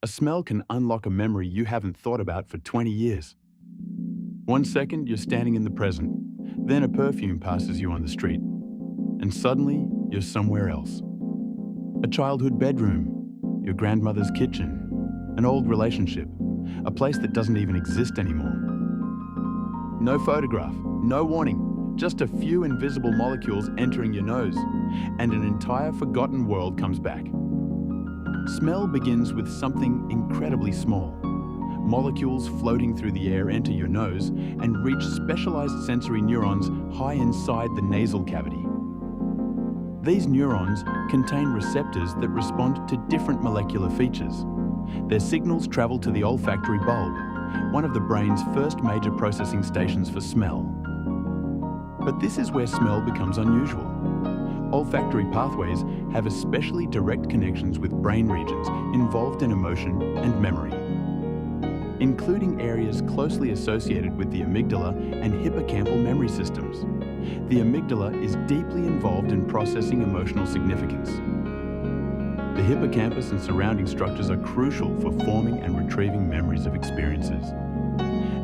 A smell can unlock a memory you haven't thought about for 20 years. One second, you're standing in the present. Then a perfume passes you on the street. And suddenly, you're somewhere else. A childhood bedroom, your grandmother's kitchen, an old relationship, a place that doesn't even exist anymore. No photograph, no warning, just a few invisible molecules entering your nose, and an entire forgotten world comes back. Smell begins with something incredibly small. Molecules floating through the air enter your nose and reach specialized sensory neurons high inside the nasal cavity. These neurons contain receptors that respond to different molecular features. Their signals travel to the olfactory bulb, one of the brain's first major processing stations for smell. But this is where smell becomes unusual. Olfactory pathways have especially direct connections with brain regions involved in emotion and memory, including areas closely associated with the amygdala and hippocampal memory systems. The amygdala is deeply involved in processing emotional significance. The hippocampus and surrounding structures are crucial for forming and retrieving memories of experiences.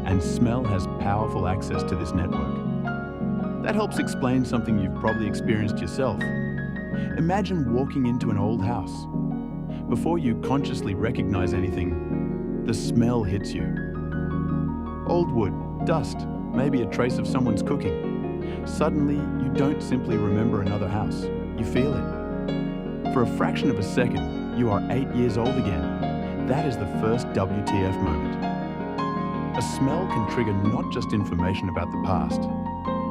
And smell has powerful access to this network. That helps explain something you've probably experienced yourself. Imagine walking into an old house. Before you consciously recognize anything, the smell hits you. Old wood, dust, maybe a trace of someone's cooking. Suddenly, you don't simply remember another house, you feel it. For a fraction of a second, you are 8 years old again. That is the first WTF moment. A smell can trigger not just information about the past,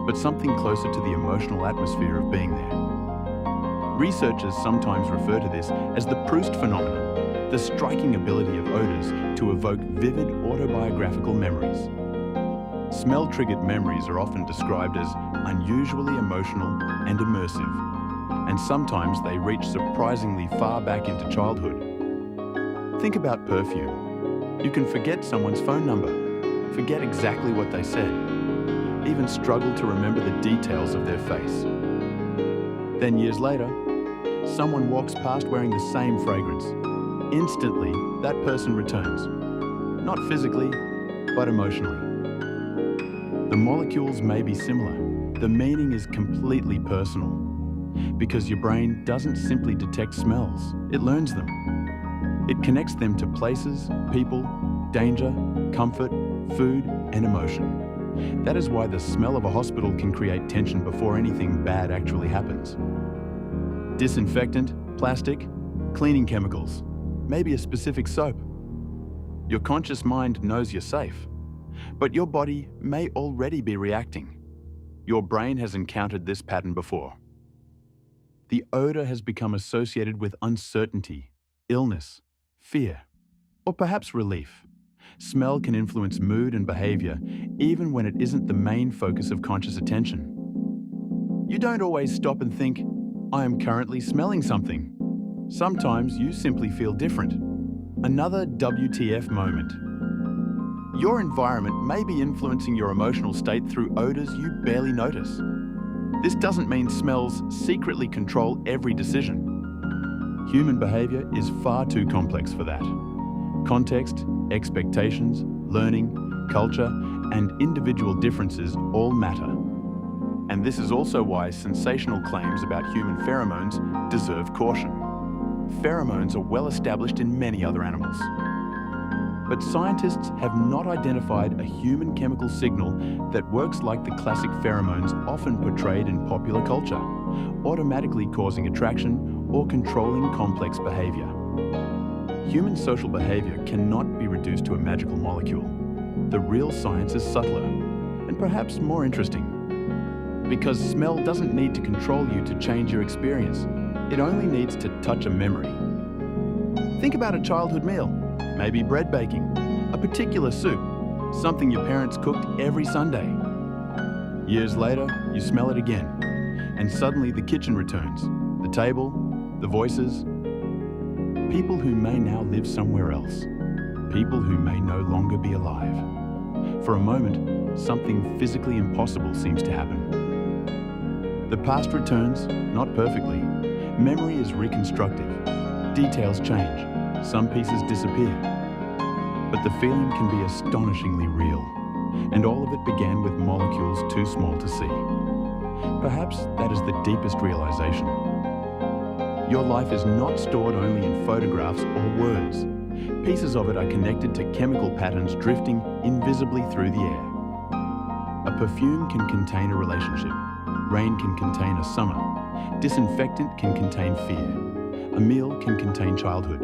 but something closer to the emotional atmosphere of being there. Researchers sometimes refer to this as the Proust phenomenon, the striking ability of odors to evoke vivid autobiographical memories. Smell-triggered memories are often described as unusually emotional and immersive, and sometimes they reach surprisingly far back into childhood. Think about perfume. You can forget someone's phone number, forget exactly what they said, even struggle to remember the details of their face. Then years later, someone walks past wearing the same fragrance. Instantly, that person returns. Not physically, but emotionally. The molecules may be similar. The meaning is completely personal. Because your brain doesn't simply detect smells, it learns them. It connects them to places, people, danger, comfort, food, and emotion. That is why the smell of a hospital can create tension before anything bad actually happens. Disinfectant, plastic, cleaning chemicals, maybe a specific soap. Your conscious mind knows you're safe, but your body may already be reacting. Your brain has encountered this pattern before. The odor has become associated with uncertainty, illness, fear, or perhaps relief. Smell can influence mood and behavior, even when it isn't the main focus of conscious attention. You don't always stop and think, I am currently smelling something. Sometimes you simply feel different. Another WTF moment. Your environment may be influencing your emotional state through odors you barely notice. This doesn't mean smells secretly control every decision. Human behavior is far too complex for that. Context, expectations, learning, culture, and individual differences all matter. And this is also why sensational claims about human pheromones deserve caution. Pheromones are well established in many other animals. But scientists have not identified a human chemical signal that works like the classic pheromones often portrayed in popular culture, automatically causing attraction or controlling complex behavior. Human social behavior cannot be reduced to a magical molecule. The real science is subtler, and perhaps more interesting. Because smell doesn't need to control you to change your experience. It only needs to touch a memory. Think about a childhood meal, maybe bread baking, a particular soup, something your parents cooked every Sunday. Years later, you smell it again, and suddenly the kitchen returns, the table, the voices. People who may now live somewhere else. People who may no longer be alive. For a moment, something physically impossible seems to happen. The past returns, not perfectly. Memory is reconstructive. Details change, some pieces disappear. But the feeling can be astonishingly real, and all of it began with molecules too small to see. Perhaps that is the deepest realization. Your life is not stored only in photographs or words. Pieces of it are connected to chemical patterns drifting invisibly through the air. A perfume can contain a relationship. Rain can contain a summer. Disinfectant can contain fear. A meal can contain childhood.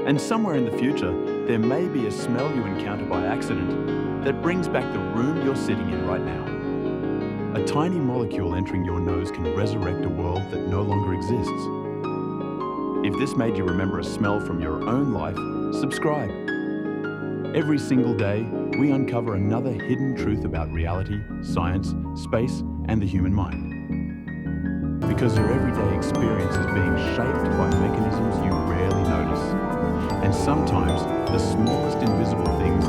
And somewhere in the future, there may be a smell you encounter by accident that brings back the room you're sitting in right now. A tiny molecule entering your nose can resurrect a world that no longer exists. If this made you remember a smell from your own life, subscribe. Every single day, we uncover another hidden truth about reality, science, space, and the human mind. Because your everyday experience is being shaped by mechanisms you rarely notice. And sometimes, the smallest invisible things